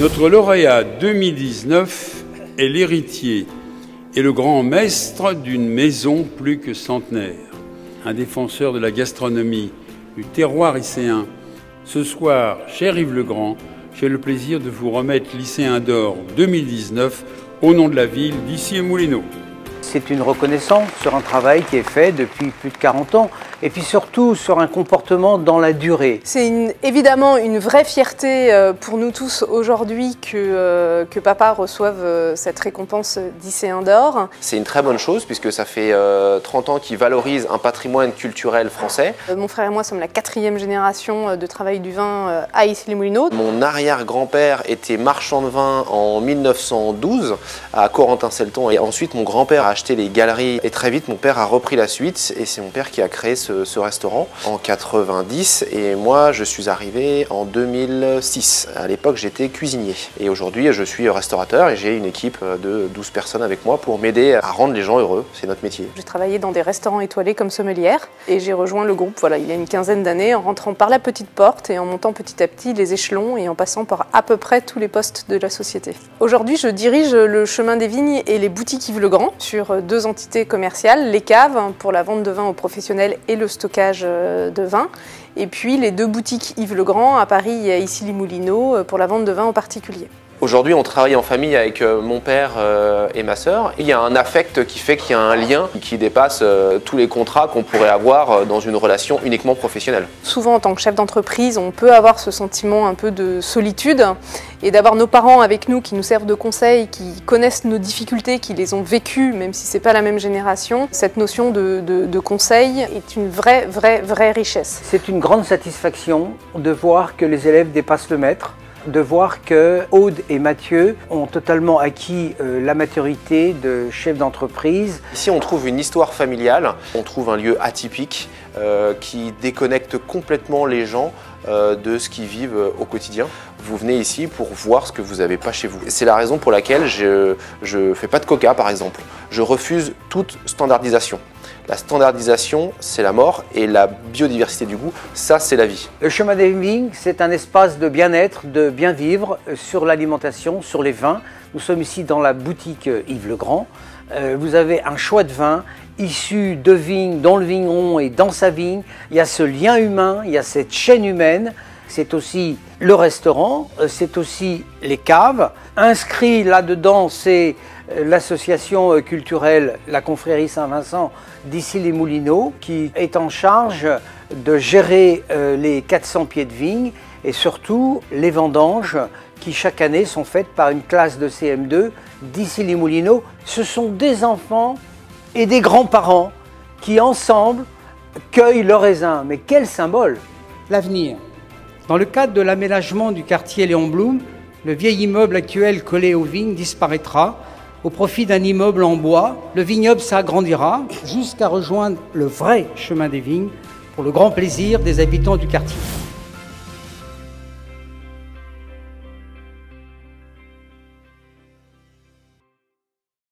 Notre lauréat 2019 est l'héritier et le grand maître d'une maison plus que centenaire, un défenseur de la gastronomie, du terroir icéen. Ce soir, cher Yves Legrand, j'ai le plaisir de vous remettre Lycéen d'Or 2019 au nom de la ville d'Issy-les-Moulineaux. C'est une reconnaissance sur un travail qui est fait depuis plus de 40 ans et puis surtout sur un comportement dans la durée. C'est évidemment une vraie fierté pour nous tous aujourd'hui que papa reçoive cette récompense lycéen d'or. C'est une très bonne chose puisque ça fait 30 ans qu'il valorise un patrimoine culturel français. Mon frère et moi sommes la 4e génération de travail du vin à Issy-les-Moulineaux. Mon arrière-grand-père était marchand de vin en 1912 à Corentin-Selton et ensuite mon grand-père a acheté les galeries et très vite mon père a repris la suite et c'est mon père qui a créé ce restaurant en 90 et moi je suis arrivé en 2006. À l'époque j'étais cuisinier et aujourd'hui je suis restaurateur et j'ai une équipe de 12 personnes avec moi pour m'aider à rendre les gens heureux, c'est notre métier. J'ai travaillé dans des restaurants étoilés comme sommelière et j'ai rejoint le groupe il y a une quinzaine d'années en rentrant par la petite porte et en montant petit à petit les échelons et en passant par à peu près tous les postes de la société. Aujourd'hui je dirige le chemin des vignes et les boutiques Yves Legrand sur 2 entités commerciales, les caves pour la vente de vin aux professionnels et le stockage de vin, et puis les 2 boutiques Yves Legrand à Paris et à Issy-les-Moulineaux pour la vente de vin aux particuliers. Aujourd'hui, on travaille en famille avec mon père et ma sœur. Il y a un affect qui fait qu'il y a un lien qui dépasse tous les contrats qu'on pourrait avoir dans une relation uniquement professionnelle. Souvent, en tant que chef d'entreprise, on peut avoir ce sentiment un peu de solitude et d'avoir nos parents avec nous qui nous servent de conseils, qui connaissent nos difficultés, qui les ont vécues, même si ce n'est pas la même génération. Cette notion de conseil est une vraie richesse. C'est une grande satisfaction de voir que les élèves dépassent le maître, de voir que Aude et Mathieu ont totalement acquis la maturité de chef d'entreprise. Ici, on trouve une histoire familiale, on trouve un lieu atypique qui déconnecte complètement les gens de ce qu'ils vivent au quotidien. Vous venez ici pour voir ce que vous n'avez pas chez vous. C'est la raison pour laquelle je ne fais pas de coca, par exemple. Je refuse toute standardisation. La standardisation, c'est la mort et la biodiversité du goût, ça, c'est la vie. Le chemin des vignes, c'est un espace de bien-être, de bien vivre sur l'alimentation, sur les vins. Nous sommes ici dans la boutique Yves Legrand. Vous avez un choix de vins issus de vignes, dans le vigneron et dans sa vigne. Il y a ce lien humain, il y a cette chaîne humaine. C'est aussi le restaurant, c'est aussi les caves. Inscrit là-dedans, c'est l'association culturelle La Confrérie Saint-Vincent d'Issy-les-Moulineaux qui est en charge de gérer les 400 pieds de vigne et surtout les vendanges qui chaque année sont faites par une classe de CM2 d'Issy-les-Moulineaux. Ce sont des enfants et des grands-parents qui ensemble cueillent le raisin. Mais quel symbole! L'avenir. Dans le cadre de l'aménagement du quartier Léon Blum, le vieil immeuble actuel collé aux vignes disparaîtra au profit d'un immeuble en bois. Le vignoble s'agrandira jusqu'à rejoindre le vrai chemin des vignes pour le grand plaisir des habitants du quartier.